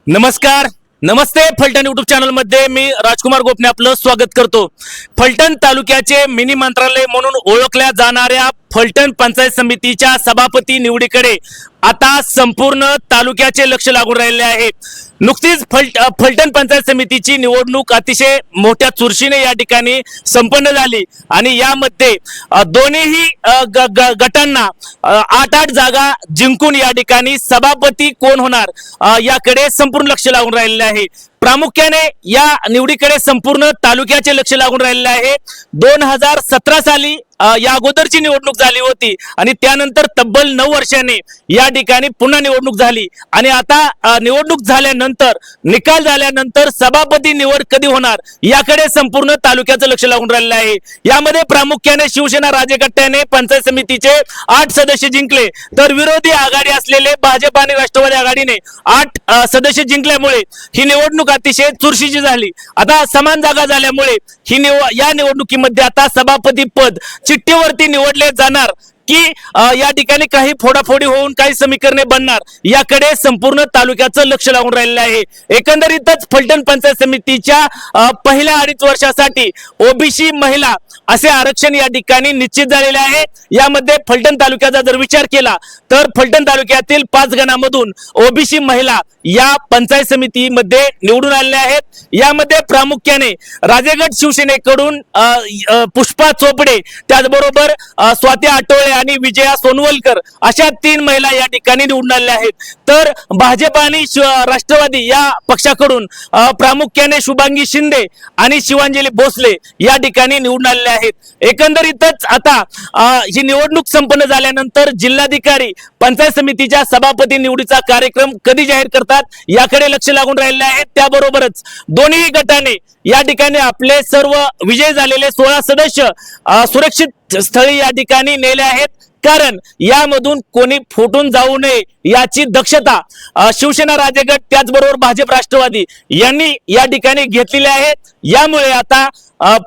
नमस्कार, नमस्ते. Phaltan YouTube channel मध्ये मी राजकुमार गोपने आपलं स्वागत करतो. फलटण तालुक्याचे मिनी मंत्रालय म्हणून ओळखल्या जाणाऱ्या फलटण पंचायत समितीच्या सभापती निवडीकडे आता संपूर्ण तालुक्याचे लक्ष लागून राहिले आहे. नुकतीच फलटण पंचायत समितीची निवडणूक अतिशय मोठ्या चुरशीने या ठिकाणी संपन्न झाली आणि यामध्ये दोन्ही गटांना 8-8 जागा जिंकून या ठिकाणी सभापती कोण होणार याकडे संपूर्ण लक्ष लागून राहिलेले आहे. प्रामुख्याने या निवडीकडे संपूर्ण तालुक्याचे लक्ष लागून राहिलेले आहे. 2017 साली या अगोदरची निवडणूक झाली होती आणि त्यानंतर तब्बल 9 वर्षांनी या ठिकाणी पुन्हा निवडणूक झाली आणि आता निवडणूक झाल्यानंतर निकाल झाल्यानंतर सभापती निवड कधी होणार याकडे संपूर्ण तालुक्याचं लक्ष लागून राहिलेलं आहे. यामध्ये प्रामुख्याने शिवसेना राजगट्ट्याने पंचायत समितीचे 8 सदस्य जिंकले तर विरोधी आघाडी असलेले भाजप आणि राष्ट्रवादी आघाडीने 8 सदस्य जिंकल्यामुळे ही निवडणूक अतिशय चुरशीची झाली. आता समान जागा झाल्यामुळे या निवडणुकीमध्ये आता सभापती पद चिठ्ठीवरती निवडले जाणार की या ठिकाणी काही फोडाफोडी होऊन काही समीकरणे बनणार याकडे संपूर्ण तालुक्याचं लक्ष लागून राहिलेलं आहे. एकंदरीतच फलटण पंचायत समितीच्या पहिल्या 2.5 वर्षासाठी ओबीसी महिला असे आरक्षण या ठिकाणी निश्चित झालेले आहे. यामध्ये फलटण तालुक्याचा जर विचार केला तर फलटण तालुक्यातील 5 गणांमधून ओबीसी महिला या पंचायत समितीमध्ये निवडून आलेल्या आहेत. यामध्ये प्रामुख्याने राजेगड शिवसेनेकडून पुष्पा चोपडे, त्याचबरोबर स्वाती आटोळे आणि विजया सोनवलकर अशा 3 महिला या ठिकाणी निवडून आलेल्या आहेत. तर भाजप आणि राष्ट्रवादी या पक्षाकडून प्रामुख्याने शुभांगी शिंदे आणि शिवांजली भोसले या ठिकाणी निवडून आलेले आहेत. एकंदरीतच आता ही निवडणूक संपन्न झाल्यानंतर जिल्हाधिकारी पंचायत समितीच्या सभापती निवडीचा कार्यक्रम कधी जाहीर करतात याकडे लक्ष लागून राहिलेले आहे. त्याबरोबरच दोन्ही गटाने या ठिकाणी आपले सर्व विजय झालेले 16 सदस्य सुरक्षित स्थळी या ठिकाणी नेले आहेत. कारण यामधून कोणी फुटून जाऊ नये याची दक्षता शिवसेना राजगट त्याचबरोबर भाजप राष्ट्रवादी यांनी या ठिकाणी घेतलेले आहेत. यामुळे आता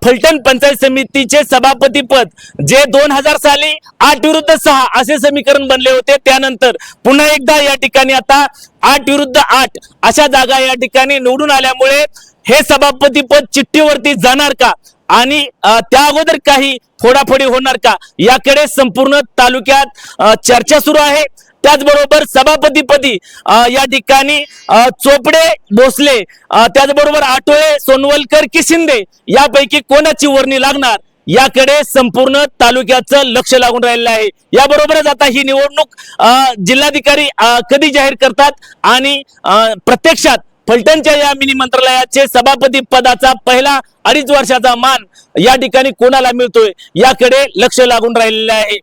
फलटण पंचायत समितीचे सभापती पद जे 2000 साली 8 विरुद्ध 6 असे समीकरण बनले होते त्यानंतर पुन्हा एकदा या ठिकाणी आता 8 विरुद्ध 8 अशा जागा या ठिकाणी निवडून आल्यामुळे हे सभापती पद चिठ्ठीवरती जाणार का आणि त्या अगोदर काही फोडाफोडी होणार का याकडे संपूर्ण तालुक्यात चर्चा सुरू आहे. त्याचबरोबर सभापतीपदी या ठिकाणी चोपडे भोसले त्याचबरोबर आटोळे सोनवलकर की शिंदे यापैकी कोणाची वर्णी लागणार याकडे संपूर्ण तालुक्याचं लक्ष लागून राहिलेलं आहे. याबरोबरच आता ही निवडणूक जिल्हाधिकारी कधी जाहीर करतात आणि प्रत्यक्षात फलटणच्या या मिनी मंत्रालयाचे सभापती पदाचा पहिला 2.5 वर्षाचा मान या ठिकाणी कोणाला मिळतोय याकडे लक्ष लागून राहिलेलं आहे.